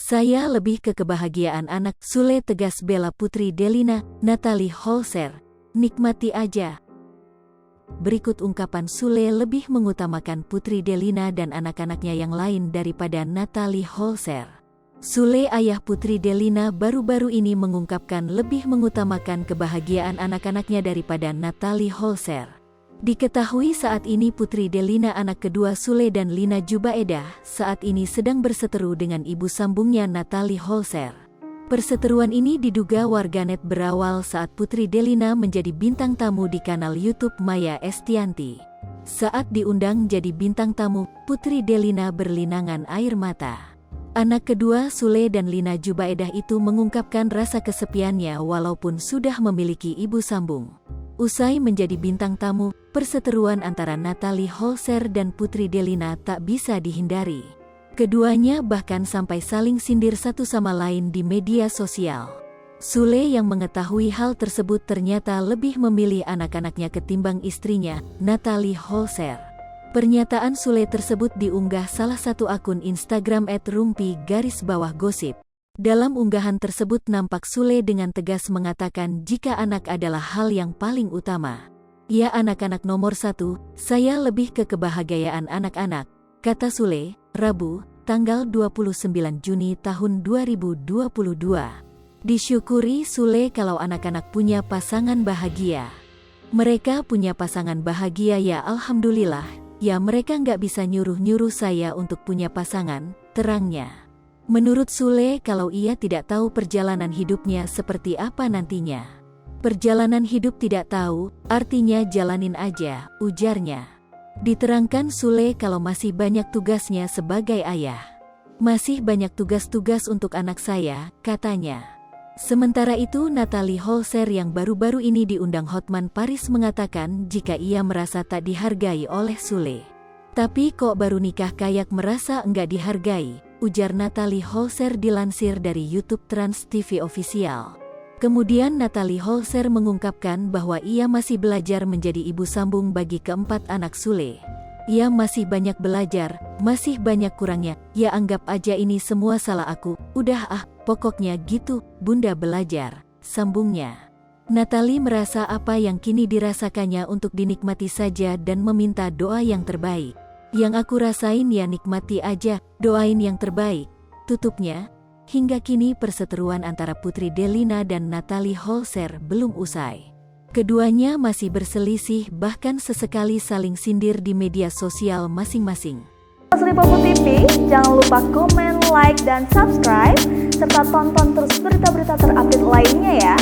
Saya lebih ke kebahagiaan anak, Sule tegas bela putri Delina, Natalie Holzer. Nikmati aja. Berikut ungkapan Sule lebih mengutamakan putri Delina dan anak-anaknya yang lain daripada Natalie Holzer. Sule, ayah putri Delina, baru-baru ini mengungkapkan lebih mengutamakan kebahagiaan anak-anaknya daripada Natalie Holzer. Diketahui saat ini putri Delina, anak kedua Sule dan Lina Jubaedah, saat ini sedang berseteru dengan ibu sambungnya Natalie Holzer. Perseteruan ini diduga warganet berawal saat putri Delina menjadi bintang tamu di kanal YouTube Maya Estianty. Saat diundang jadi bintang tamu, putri Delina berlinangan air mata. Anak kedua Sule dan Lina Jubaedah itu mengungkapkan rasa kesepiannya walaupun sudah memiliki ibu sambung. Usai menjadi bintang tamu, perseteruan antara Natalie Holzer dan putri Delina tak bisa dihindari. Keduanya bahkan sampai saling sindir satu sama lain di media sosial. Sule yang mengetahui hal tersebut ternyata lebih memilih anak-anaknya ketimbang istrinya, Natalie Holzer. Pernyataan Sule tersebut diunggah salah satu akun Instagram @rumpi_gosip. Dalam unggahan tersebut nampak Sule dengan tegas mengatakan jika anak adalah hal yang paling utama. Ya, anak-anak nomor satu, saya lebih ke kebahagiaan anak-anak, kata Sule, Rabu, tanggal 29 Juni tahun 2022. Disyukuri Sule kalau anak-anak punya pasangan bahagia. Mereka punya pasangan bahagia ya, alhamdulillah, ya mereka nggak bisa nyuruh-nyuruh saya untuk punya pasangan, terangnya. Menurut Sule, kalau ia tidak tahu perjalanan hidupnya seperti apa nantinya. Perjalanan hidup tidak tahu, artinya jalanin aja, ujarnya. Diterangkan Sule kalau masih banyak tugasnya sebagai ayah. Masih banyak tugas-tugas untuk anak saya, katanya. Sementara itu Natalie Holzer yang baru-baru ini diundang Hotman Paris mengatakan jika ia merasa tak dihargai oleh Sule. Tapi kok baru nikah kayak merasa enggak dihargai, ujar Natalie Holzer dilansir dari YouTube Trans TV Official. Kemudian Natalie Holzer mengungkapkan bahwa ia masih belajar menjadi ibu sambung bagi keempat anak Sule. Ia masih banyak belajar, masih banyak kurangnya, ya anggap aja ini semua salah aku, udah pokoknya gitu, bunda belajar, sambungnya. Natalie merasa apa yang kini dirasakannya untuk dinikmati saja dan meminta doa yang terbaik. Yang aku rasain ya nikmati aja, doain yang terbaik, tutupnya. Hingga kini perseteruan antara putri Delina dan Natalie Holzer belum usai. Keduanya masih berselisih bahkan sesekali saling sindir di media sosial masing-masing. Slipopo TV, jangan lupa komen, like, dan subscribe, serta tonton terus berita-berita terupdate lainnya ya.